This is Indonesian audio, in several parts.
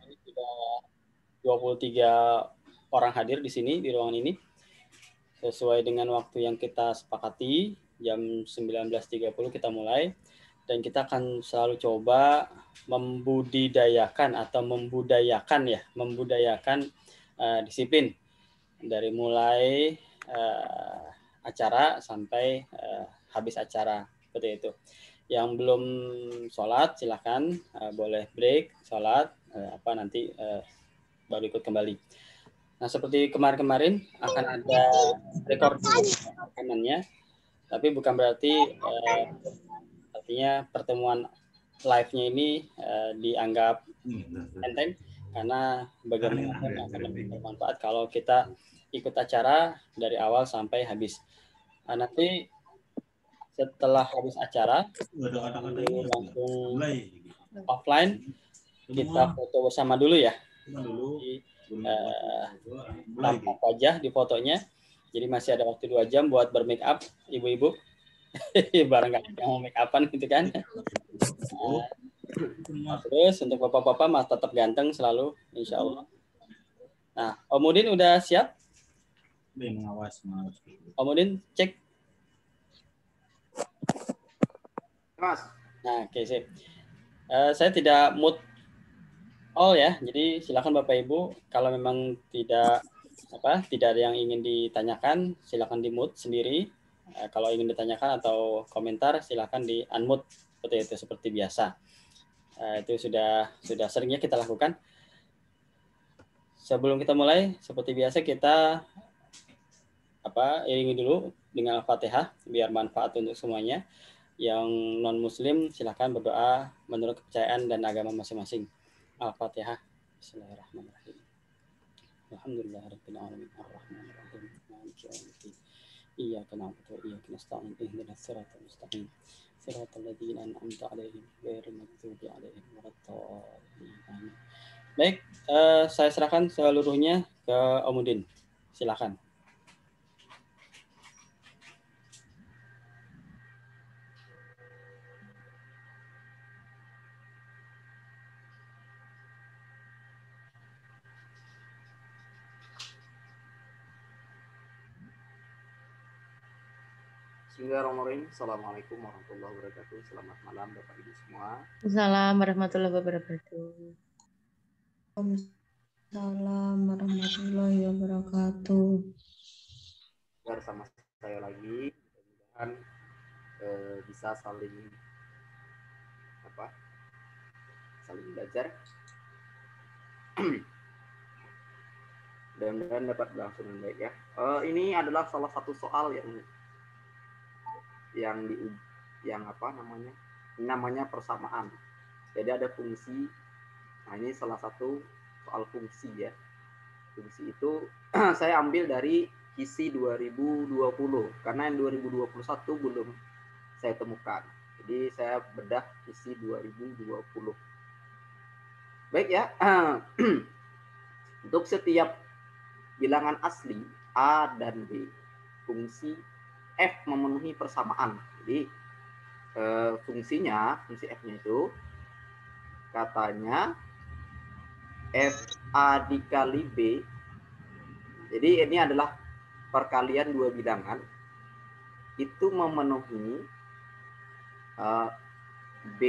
Ini sudah 23 orang hadir di sini, di ruangan ini. Sesuai dengan waktu yang kita sepakati, jam 19.30 kita mulai. Dan kita akan selalu coba membudidayakan disiplin dari mulai acara sampai habis acara, seperti itu. Yang belum sholat silahkan boleh break sholat nanti baru ikut kembali. Nah, seperti kemarin-kemarin akan ada recording rekanannya, tapi bukan berarti artinya pertemuan live-nya ini dianggap enteng, karena bagaimanapun akan lebih bermanfaat kalau kita ikut acara dari awal sampai habis. Nah, nanti setelah habis acara langsung offline, kita foto bersama dulu ya. Jadi, tampak wajah di fotonya. Jadi masih ada waktu 2 jam buat bermake up, ibu-ibu. Barang nggak mau make upan gitu kan. Nah, terus untuk bapak-bapak mas tetap ganteng selalu, insya Allah. Nah, Om Udin udah siap? Om Udin cek. Mas. Nah, oke, sip. Saya tidak mood all ya, jadi silakan Bapak Ibu kalau memang tidak ada yang ingin ditanyakan, silakan di mute sendiri. Kalau ingin ditanyakan atau komentar, silakan di unmute seperti biasa. Itu sudah seringnya kita lakukan. Sebelum kita mulai, seperti biasa kita iringi dulu dengan Al-Fatihah biar manfaat untuk semuanya. Yang non Muslim silakan berdoa menurut kepercayaan dan agama masing-masing. Al-Fatihah. Bismillahirrahmanirrahim. Alhamdulillahirabbil alamin arrahmanir rahim maliki yaumiddin. Iyyaka na'budu wa iyyaka nasta'in ihdinas siratal mustaqim siratal ladzina an'amta 'alaihim ghairil maghdubi 'alaihim waladdallin. Baik, saya serahkan seluruhnya ke Om Udin. Silakan. Bismillahirrahmanirrahim. Assalamualaikum warahmatullahi wabarakatuh. Selamat malam Bapak Ibu semua. Assalamualaikum warahmatullahi wabarakatuh. Waalaikumsalam warahmatullahi wabarakatuh. Bersama saya lagi, mudah-mudahan bisa saling belajar. Mudah-mudahan dapat berlangsung dengan baik ya. Ini adalah salah satu soal yang namanya persamaan. Jadi ada fungsi. Nah, ini salah satu soal fungsi ya. Fungsi itu saya ambil dari KISI 2020 karena yang 2021 belum saya temukan. Jadi saya bedah KISI 2020. Baik ya. Untuk setiap bilangan asli A dan B, fungsi F memenuhi persamaan. Jadi fungsi F-nya itu katanya FA dikali B. Jadi ini adalah perkalian dua bilangan itu memenuhi B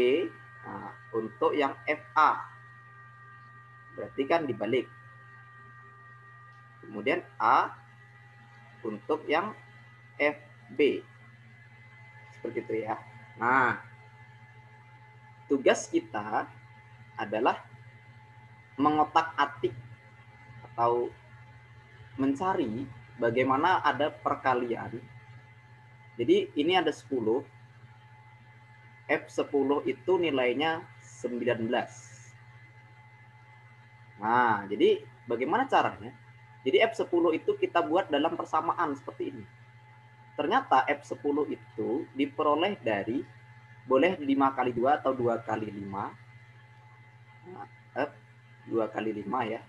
untuk yang FA. Berarti kan dibalik. Kemudian A untuk yang FB. Seperti itu ya. Nah, tugas kita adalah mengotak-atik atau mencari bagaimana ada perkalian. Jadi ini ada 10. F10 itu nilainya 19. Nah, jadi bagaimana caranya? Jadi F10 itu kita buat dalam persamaan seperti ini. Ternyata F10 itu diperoleh dari boleh 5 kali 2 atau 2 kali 5. Nah, 2 kali 5 ya.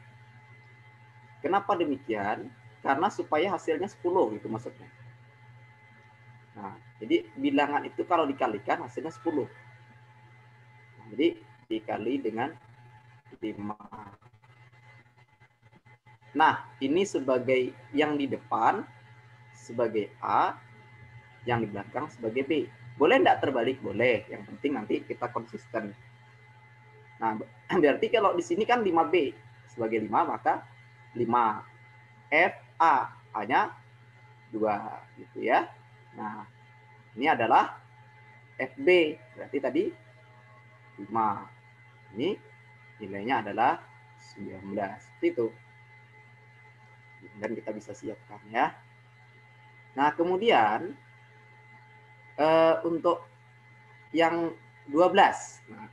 Kenapa demikian? Karena supaya hasilnya 10 gitu maksudnya. Nah, jadi bilangan itu kalau dikalikan hasilnya 10. Nah, jadi dikali dengan 5. Nah, ini sebagai yang di depan sebagai A, yang di belakang sebagai B. Boleh enggak terbalik? Boleh. Yang penting nanti kita konsisten. Nah, berarti kalau di sini kan 5B sebagai 5, maka 5 F A, A-nya 2 gitu ya. Nah, ini adalah FB, berarti tadi 5. Ini nilainya adalah 19. Itu. Dan kita bisa siapkan ya. Nah, kemudian untuk yang 12. Nah,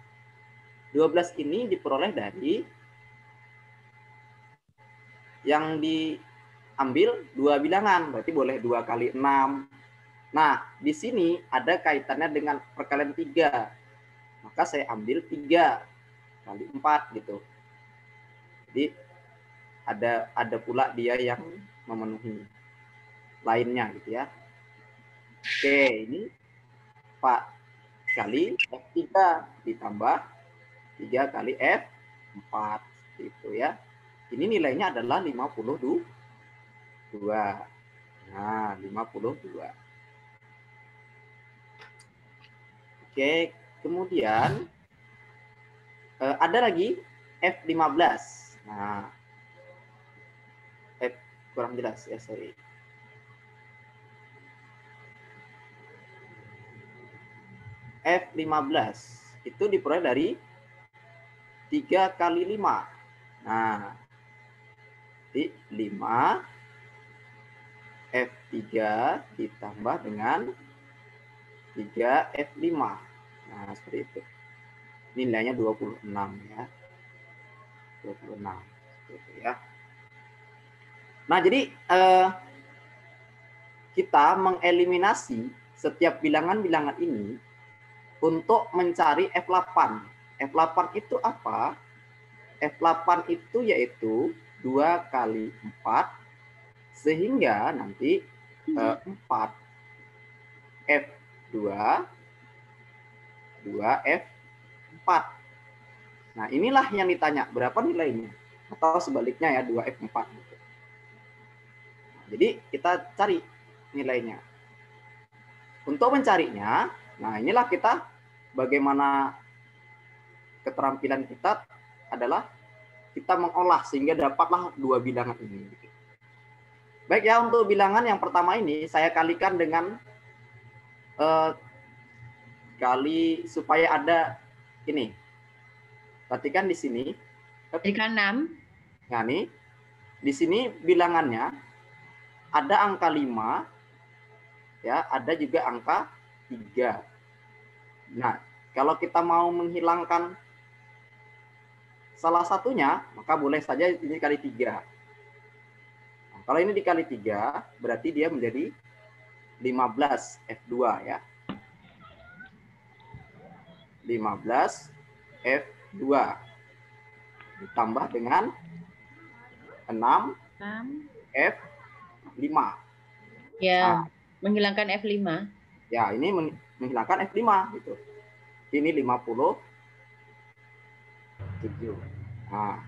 12 ini diperoleh dari yang diambil 2 bilangan, berarti boleh 2 kali 6. Nah, di sini ada kaitannya dengan perkalian 3. Maka saya ambil 3 kali 4 gitu. Jadi ada pula dia yang memenuhi lainnya gitu ya. Oke, ini 4 kali F3 ditambah 3 kali F4 gitu ya. Ini nilainya adalah 52. Nah, 52. Oke, kemudian ada lagi F15. Nah, kurang jelas ya, sorry. F15 itu diperoleh dari 3 kali 5. Nah, jadi 5 F3 ditambah dengan 3 F5. Nah, seperti itu. Nilainya 26 ya. 26. Gitu ya. Nah, jadi kita mengeliminasi setiap bilangan-bilangan ini untuk mencari F8. F8 itu apa? F8 itu yaitu 2 kali 4, sehingga nanti 4 F2, 2 F4. Nah, inilah yang ditanya, berapa nilainya? Atau sebaliknya ya, 2 F4. Jadi kita cari nilainya. Untuk mencarinya, nah inilah kita bagaimana keterampilan kita adalah kita mengolah sehingga dapatlah 2 bilangan ini. Baik ya, untuk bilangan yang pertama ini saya kalikan dengan kali supaya ada ini. Perhatikan di sini. Jadikan 6. Nah, nih. Di sini bilangannya ada angka 5, ya, ada juga angka 3. Nah, kalau kita mau menghilangkan salah satunya, maka boleh saja ini kali 3. Nah, kalau ini dikali 3, berarti dia menjadi 15 F2 ya. 15 F2 ditambah dengan 6 F5. Ya, menghilangkan F5. Ya, ini menghilangkan F5 gitu. Ini 57. Nah,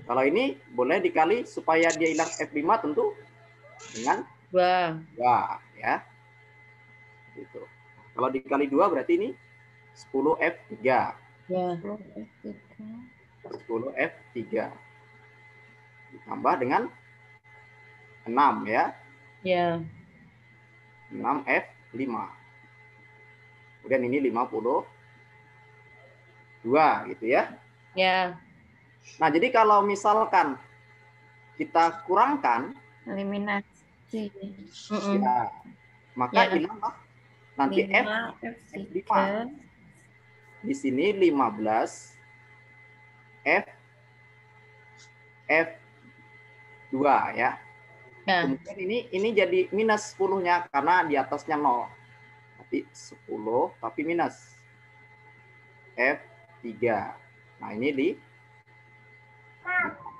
kalau ini boleh dikali supaya dia hilang F5 tentu dengan 2 ya. Gitu. Kalau dikali 2 berarti ini 10 F3. Ya. 10 F3. Ditambah dengan 6 ya. Ya. 6 F5. Kemudian ini 52 gitu ya. Ya. Nah, jadi kalau misalkan kita kurangkan Eliminasi. ya, maka hilanglah nanti F5. Di sini 15 F2 ya. Kemudian ini jadi minus 10-nya karena di atasnya 0. Tapi 10 tapi minus F3. Nah, ini di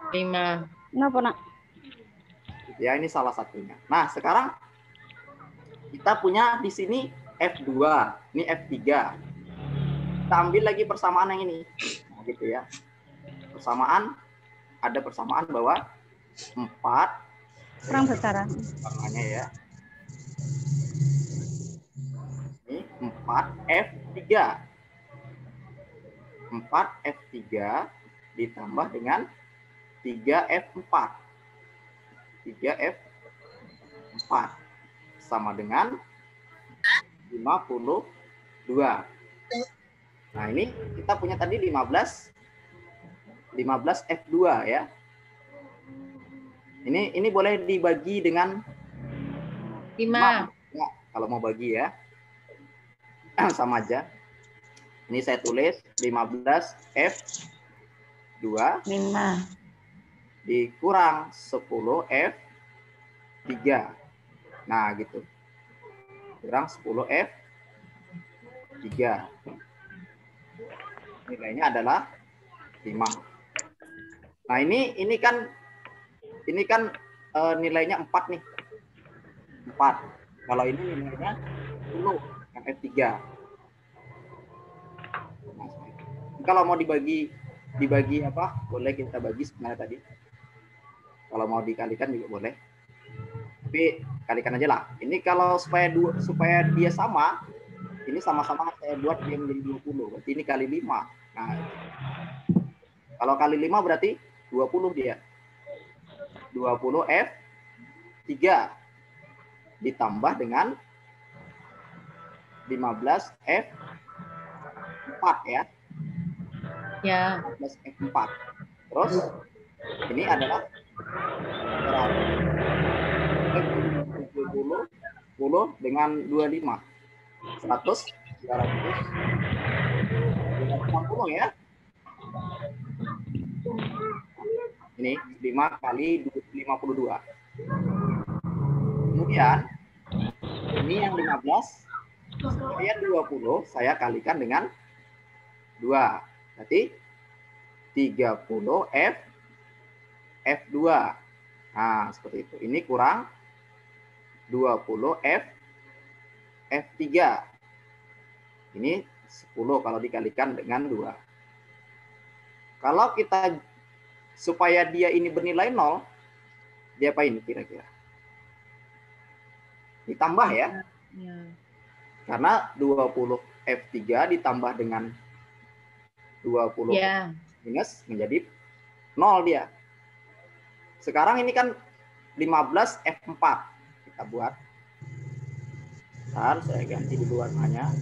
5. Kenapa, Nak? Ya, ini salah satunya. Nah, sekarang kita punya di sini F2, ini F3. Kita ambil lagi persamaan yang ini. Nah, gitu ya. persamaan bahwa 4 Kurang besar. warnanya ya. Ini 4F3. 4F3 ditambah dengan 3F4. 3F4 sama dengan 52. Nah, ini kita punya tadi 15 F2 ya. Ini boleh dibagi dengan 5. Ya, kalau mau bagi ya. Sama aja. Ini saya tulis 15 F2 dikurang 10 F3. Nah, gitu. Kurang 10 F3. Nilainya adalah 5. Nah, ini kan nilainya 4 nih. 4. Kalau ini nilainya 10 yang F3. Nah, kalau mau dibagi apa? Boleh kita bagi sebenarnya tadi. Kalau mau dikalikan juga boleh. Tapi kalikan aja lah. Ini kalau supaya dia sama, ini sama-sama saya buat dia menjadi 20. Berarti ini kali 5. Nah, kalau kali 5 berarti 20 dia. 20 F3 ditambah dengan 15 F4 ya. Ya. 15 F4. Terus ini adalah 70 dengan 25. 100, 260 ya. Ini 5 kali 52. Kemudian ini yang 15 saya 20 saya kalikan dengan 2. Berarti 30 F2. Nah, seperti itu. Ini kurang 20 F3. Ini 10 kalau dikalikan dengan 2. Kalau kita supaya dia ini bernilai 0, dia apa ini kira-kira? Ditambah ya. Karena 20 F3 ditambah dengan 20 minus menjadi 0 dia. Sekarang ini kan 15 F4. Kita buat. Bentar, saya ganti dulu warnanya.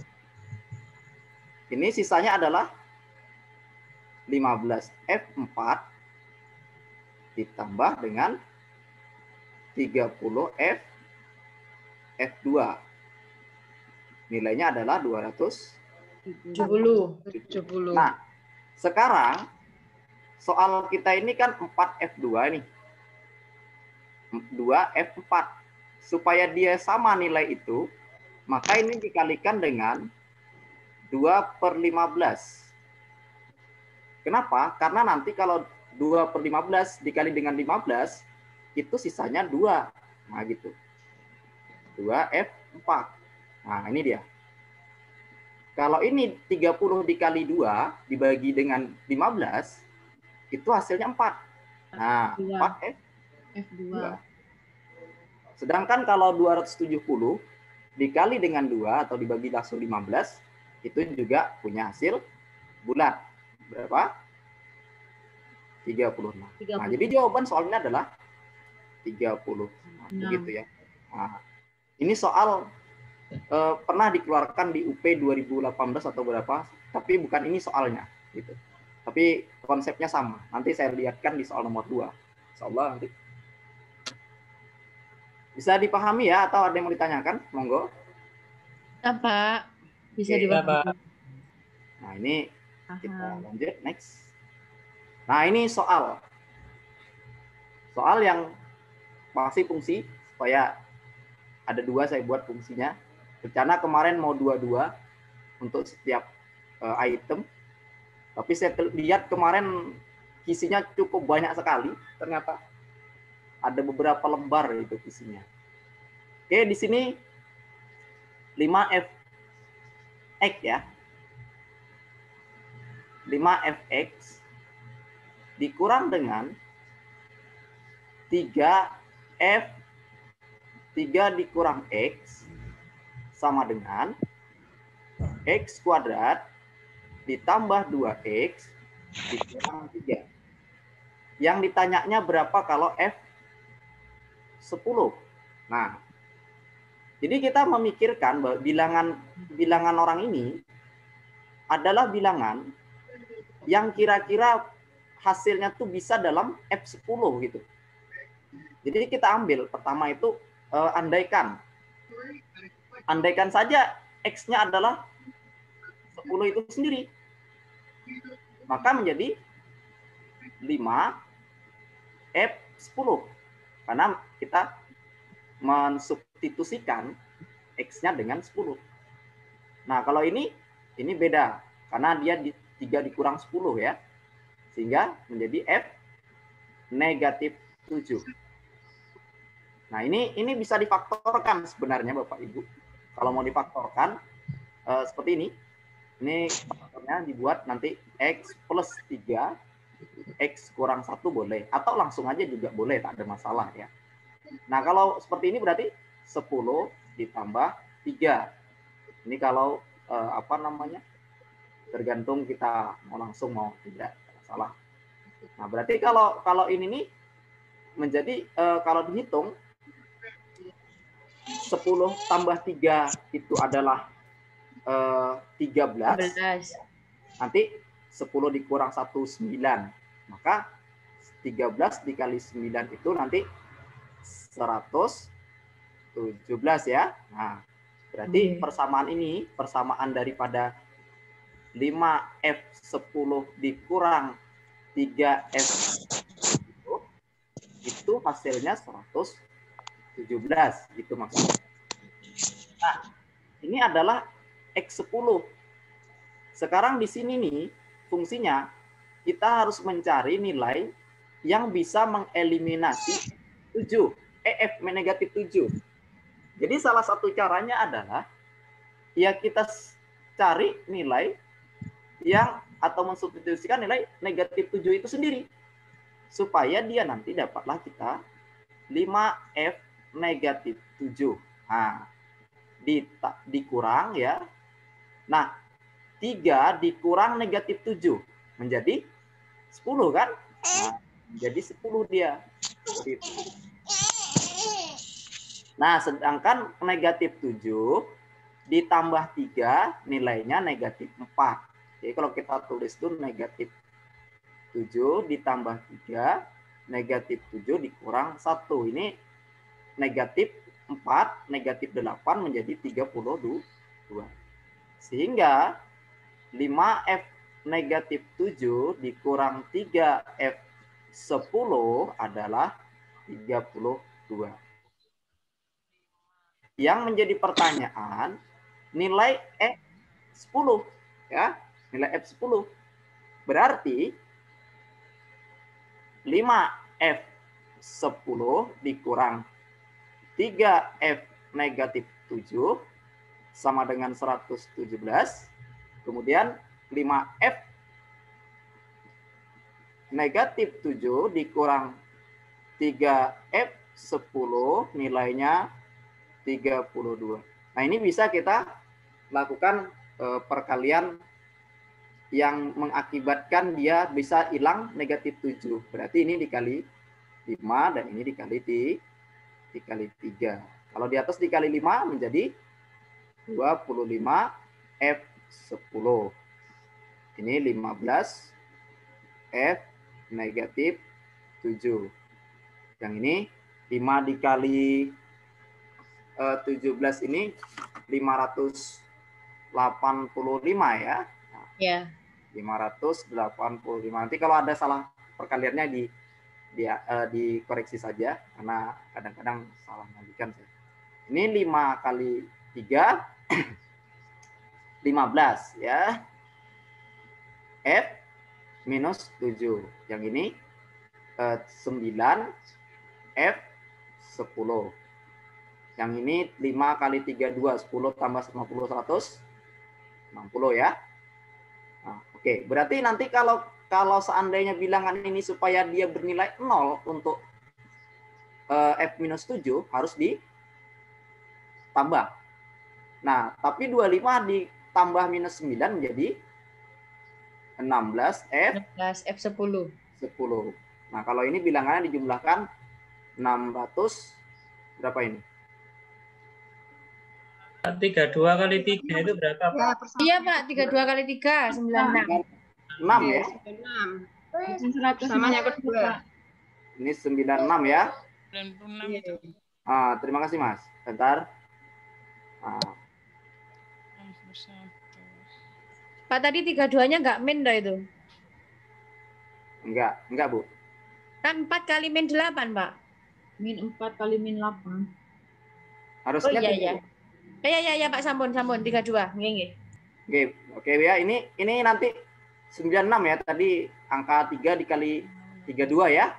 Ini sisanya adalah 15 F4 ditambah dengan 30 F2. Nilainya adalah 270. Nah, sekarang soal kita ini kan 4 F2 nih. 2 F4. Supaya dia sama nilai itu, maka ini dikalikan dengan 2/15. Kenapa? Karena nanti kalau 2/15 dikali dengan 15, itu sisanya 2. Nah, gitu. 2 F4. Nah, ini dia. Kalau ini 30 dikali 2 dibagi dengan 15, itu hasilnya 4. Nah, 4 F2. Sedangkan kalau 270 dikali dengan 2 atau dibagi langsung 15, itu juga punya hasil bulat. Berapa? 36. Nah, jadi jawaban soalnya adalah 30. Nah, begitu ya. Nah, ini soal pernah dikeluarkan di UP 2018 atau berapa, tapi bukan ini soalnya gitu. Tapi konsepnya sama. Nanti saya lihatkan di soal nomor 2. Insyaallah nanti. Bisa dipahami ya atau ada yang mau ditanyakan? Monggo. Ya, Pak. Bisa dipahami. Nah, ini kita lanjut next. Nah, ini soal yang masih fungsi, supaya ada 2 saya buat fungsinya. Rencana kemarin mau 2 untuk setiap item, tapi saya lihat kemarin isinya cukup banyak sekali. Ternyata ada beberapa lembar itu isinya. Oke, di sini 5Fx ya. 5Fx dikurang dengan 3F 3 dikurang X sama dengan X kuadrat ditambah 2X dikurang 3. Yang ditanyanya berapa kalau F 10? Nah, jadi kita memikirkan bahwa bilangan orang ini adalah bilangan yang kira-kira hasilnya tuh bisa dalam F10 gitu. Jadi kita ambil pertama itu andaikan saja X-nya adalah 10 itu sendiri. Maka menjadi 5F10. Karena kita mensubstitusikan X-nya dengan 10. Nah, kalau ini beda. Karena dia 3 dikurang 10 ya. Sehingga menjadi F negatif 7. Nah, ini bisa difaktorkan sebenarnya Bapak Ibu. Kalau mau difaktorkan seperti ini. Ini faktornya dibuat nanti X plus 3, X kurang 1 boleh. Atau langsung aja juga boleh, tak ada masalah ya. Nah, kalau seperti ini berarti 10 ditambah 3. Ini kalau tergantung kita mau langsung mau tidak salah. Nah, berarti kalau ini nih menjadi kalau dihitung 10 tambah 3 itu adalah 13. Nanti 10 dikurang 1 9. Maka 13 dikali 9 itu nanti 117 ya. Nah, berarti persamaan daripada 5F10 dikurang 3F10 itu hasilnya 117 gitu maksudnya. Nah, ini adalah X10. Sekarang di sini nih fungsinya kita harus mencari nilai yang bisa mengeliminasi 7, EF negatif 7. Jadi salah satu caranya adalah ya kita cari nilai yang atau mensubstitusikan nilai negatif 7 itu sendiri. Supaya dia nanti dapatlah kita 5F negatif 7. Nah, dikurang ya. Nah, 3 dikurang negatif 7 menjadi 10 kan? Nah, menjadi 10 dia. Nah, sedangkan negatif 7 ditambah 3 nilainya negatif 4. Jadi kalau kita tulis itu negatif 7 ditambah 3, negatif 7 dikurang 1. Ini negatif 4, negatif 8 menjadi 32. Sehingga 5F negatif 7 dikurang 3F10 adalah 32. Yang menjadi pertanyaan, nilai F10 ya, nilai F10 berarti 5F10 dikurang 3F negatif 7 sama dengan 117. Kemudian 5F negatif 7 dikurang 3F10 nilainya 32. Nah, ini bisa kita lakukan perkalian yang mengakibatkan dia bisa hilang negatif 7. Berarti ini dikali 5 dan ini dikali 3. Kalau di atas dikali 5 menjadi 25 F10. Ini 15 F negatif 7. Yang ini 5 dikali 17 ini 585 ya. Ya. 585. Nanti kalau ada salah perkaliannya dikoreksi saja karena kadang-kadang salah ngambilkan. Ini 5 kali 3 15 ya. F minus 7. Yang ini 9 F 10. Yang ini 5 kali 3 2 10 tambah 50 160 ya. Nah, oke, berarti nanti kalau kalau seandainya bilangan ini supaya dia bernilai 0 untuk F-7 harus ditambah. Nah, tapi 25 ditambah minus 9 menjadi 16 F10. 10. Nah, kalau ini bilangannya dijumlahkan 600 berapa ini? 32 kali 3 itu berapa, Pak? Iya, Pak. 32 kali 3, 96. 6 ya? 100 sama yang kedua. Ini 96 ya? 96 itu. Terima kasih, Mas. Bentar. Pak, tadi 32-nya nggak min dah itu. Enggak, Bu. Kan 4 kali min 8, Pak. Min 4 kali min 8. Harusnya iya. Ya, Pak, sampun 32. Nggih. Oke ya, ini nanti 96 ya, tadi angka 3 dikali 32 ya.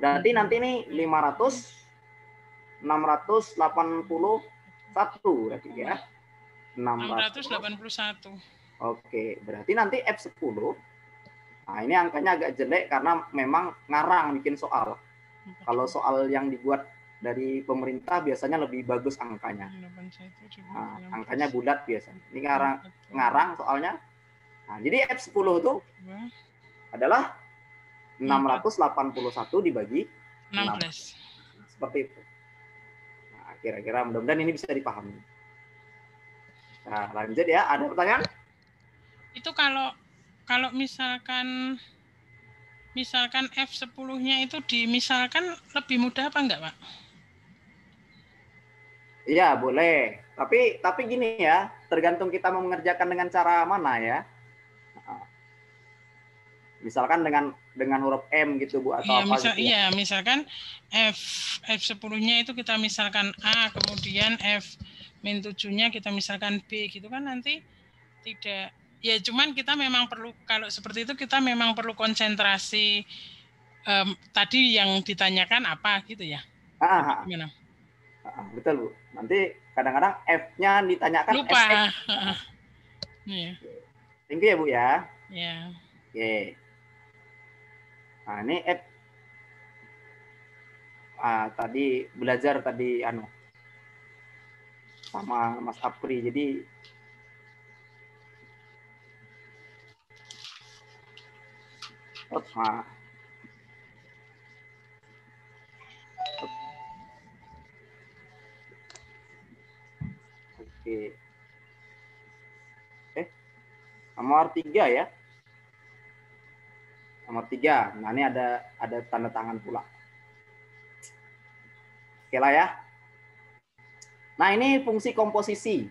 Berarti nanti ini 681 berarti ya. 681. Oke, berarti nanti F10. Nah, ini angkanya agak jelek karena memang ngarang bikin soal. Kalau soal yang dibuat dari pemerintah biasanya lebih bagus angkanya. Nah, angkanya bulat biasanya. Ini ngarang soalnya. Nah, jadi F10 itu adalah 681 dibagi 16. Seperti itu. Nah, kira-kira mudah-mudahan ini bisa dipahami. Nah, lanjut ya. Ada pertanyaan? Itu kalau misalkan F10-nya itu dimisalkan lebih mudah apa enggak, Pak? Iya, boleh. Tapi gini ya, tergantung kita mau mengerjakan dengan cara mana ya. Misalkan dengan huruf M gitu, Bu, atau apa gitu. Iya, misalkan F10-nya itu kita misalkan A, kemudian F-7-nya kita misalkan B gitu kan, nanti tidak, ya cuman kita memang perlu, kalau seperti itu kita memang perlu konsentrasi tadi yang ditanyakan apa gitu ya. Gimana? Betul, Bu. Nanti kadang-kadang F-nya ditanyakan lupa. Iya. Thank you ya, Bu ya. Iya. Oke. Nah, ini F. Tadi belajar sama Mas Apri. Jadi Oke. Nomor 3 ya. Nomor 3. Nah, ini ada tanda tangan pula. Oke lah ya. Nah, ini fungsi komposisi.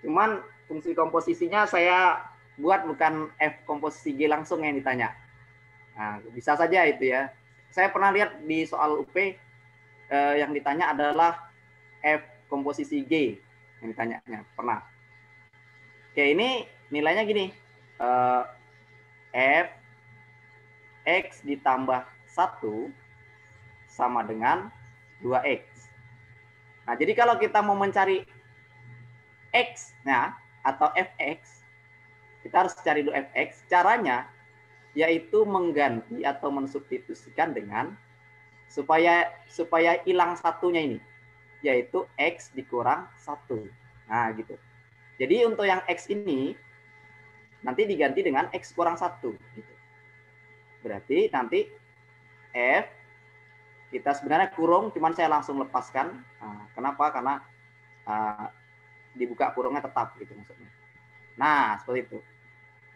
Cuman fungsi komposisinya saya buat bukan F komposisi G langsung yang ditanya. Nah, bisa saja itu ya. Saya pernah lihat di soal UP yang ditanya adalah F komposisi G yang ditanyanya, pernah. Oke, ini nilainya gini. F X ditambah 1 sama dengan 2X. Nah, jadi kalau kita mau mencari X-nya atau Fx, kita harus cari dulu Fx. Caranya yaitu mengganti atau mensubstitusikan dengan supaya hilang satunya ini, yaitu X dikurang 1. Nah, gitu. Jadi untuk yang X ini nanti diganti dengan X kurang 1. Gitu. Berarti nanti F kita sebenarnya kurung, cuman saya langsung lepaskan. Nah, kenapa? Karena dibuka kurungnya tetap gitu maksudnya. Nah, seperti itu.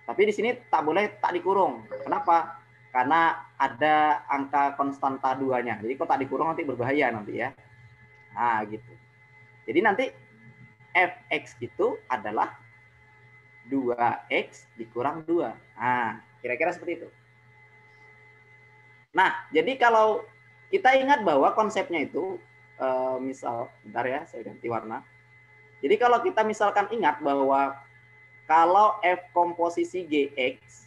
Tapi di sini tak dikurung. Kenapa? Karena ada angka konstanta 2-nya. Jadi kalau tak dikurung nanti berbahaya nanti ya. Nah, gitu. Jadi nanti Fx itu adalah 2x dikurang 2. Nah, kira-kira seperti itu. Nah, jadi kalau kita ingat bahwa konsepnya itu, misal, bentar ya, saya ganti warna. Jadi kalau kita misalkan ingat bahwa kalau F komposisi Gx,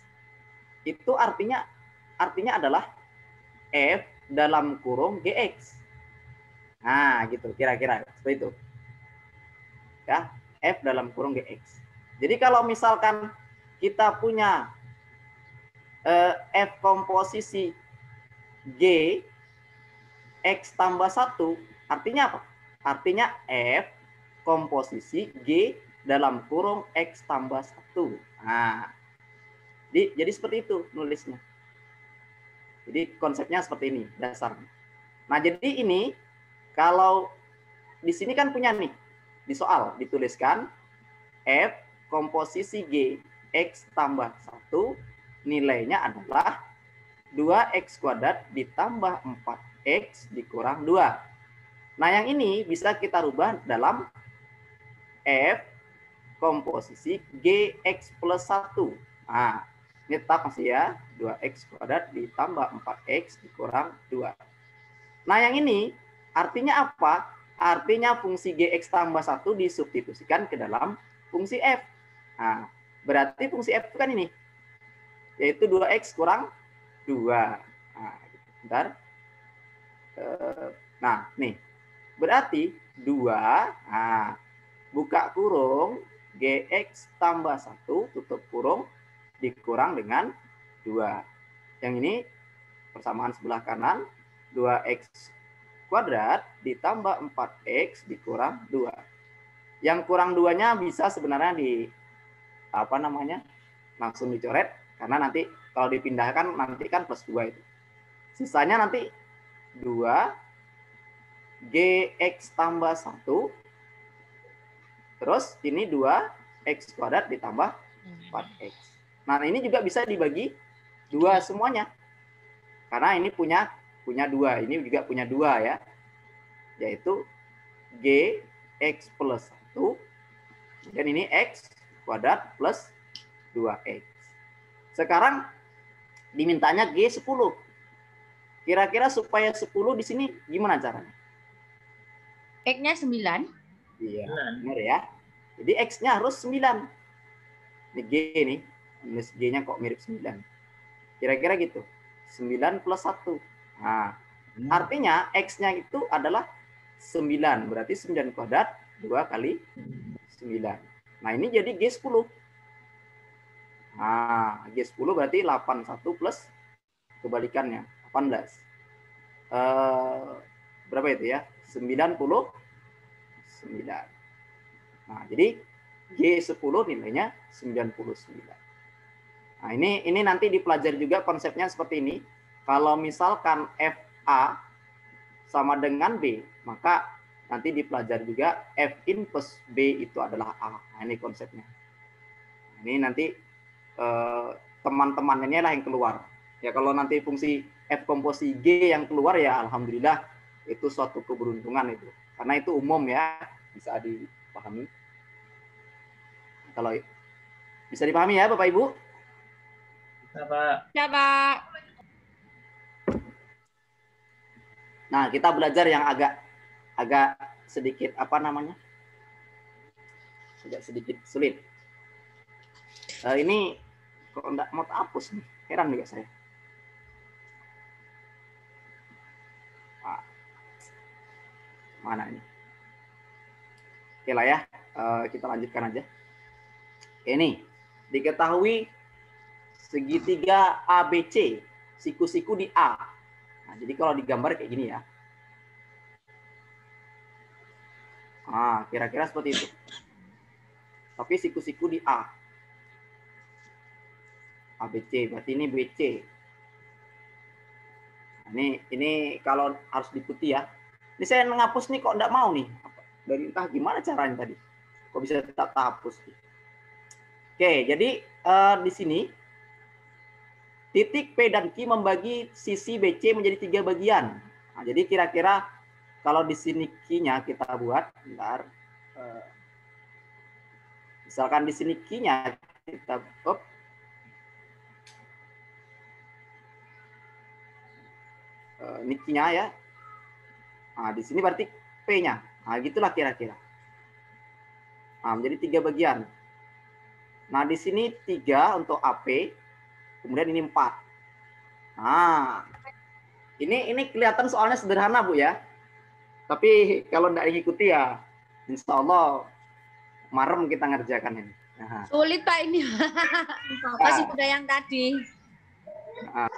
itu artinya adalah F dalam kurung Gx. Nah, gitu, kira-kira seperti itu. Ya, F dalam kurung Gx. Jadi kalau misalkan kita punya F komposisi G X tambah 1 artinya apa? Artinya F komposisi G dalam kurung X tambah 1. Nah, jadi seperti itu nulisnya. Jadi konsepnya seperti ini dasarnya. Nah, jadi ini kalau di sini kan punya nih, di soal dituliskan F komposisi G X tambah 1 nilainya adalah 2X kuadrat ditambah 4X dikurang 2. Nah, yang ini bisa kita rubah dalam F komposisi GX plus 1. Nah, ini tetap masih ya, 2X kuadrat ditambah 4X dikurang 2. Nah, yang ini artinya apa? Artinya fungsi GX tambah 1 disubstitusikan ke dalam fungsi F. Nah, berarti fungsi F itu kan ini, yaitu 2X kurang 2. Nah, bentar. Nah, nih. Berarti 2, nah, buka kurung, GX tambah 1, tutup kurung, dikurang dengan 2. Yang ini persamaan sebelah kanan, 2X kuadrat ditambah 4X dikurang 2. Yang kurang 2-nya bisa sebenarnya di langsung dicoret, karena nanti kalau dipindahkan nanti kan plus 2 itu. Sisanya nanti 2 GX tambah 1, terus ini 2X kuadrat ditambah 4X. Nah, ini juga bisa dibagi 2 semuanya. Karena ini punya 2, ini juga punya 2 ya. Yaitu GX plus 1, dan ini X kuadrat plus 2X. Sekarang dimintanya G10. Kira-kira supaya 10 di sini gimana caranya? X-nya 9. Iya, benar ya. Jadi X-nya harus 9. Ini G nih, minus G-nya kok mirip 9. Kira-kira gitu. 9 plus 1. Nah, artinya X-nya itu adalah 9. Berarti 9 kuadrat 2 kali 9. Nah, ini jadi G10. Nah, G10 berarti 81 plus kebalikannya, 18. Berapa itu ya? 99. Nah, jadi G10 nilainya 99. Nah, ini nanti dipelajari juga konsepnya seperti ini. Kalau misalkan FA sama dengan B, maka nanti dipelajari juga F in plus B itu adalah A. Nah, ini konsepnya. Ini nanti teman-temannya lah yang keluar. Ya, kalau nanti fungsi F komposisi G yang keluar ya alhamdulillah itu suatu keberuntungan itu. Karena itu umum ya, bisa dipahami. Kalau bisa dipahami ya Bapak Ibu? Bisa, Pak. Ya, Pak. Nah, kita belajar yang agak sedikit agak sedikit sulit. Ini kok enggak mau hapus nih, heran juga saya. Mana ini? Oke lah ya, kita lanjutkan aja. Ini diketahui segitiga ABC, siku-siku di A. Nah, jadi kalau digambar kayak gini ya. Nah, kira-kira seperti itu. Tapi siku-siku di A. ABC, berarti ini BC. Nah, ini kalau harus diputih ya. Ini saya menghapus nih kok enggak mau nih. Dari entah gimana caranya tadi. Kok bisa tetap terhapus. Oke, jadi di sini titik P dan Q membagi sisi BC menjadi 3 bagian. Nah, jadi kira-kira kalau di sini Q-nya kita buat, bentar. Misalkan di sini Q-nya kita ini Q-nya ya. Nah, di sini berarti P-nya. Nah, gitulah kira-kira. Nah, menjadi 3 bagian. Nah, di sini 3 untuk AP, kemudian ini 4. Nah, ini kelihatan soalnya sederhana, Bu ya. Tapi kalau tidak diikuti ya, insya Allah marem kita ngerjakan ini. Nah. Sulit, Pak, ini. Masih udah yang tadi. Ah,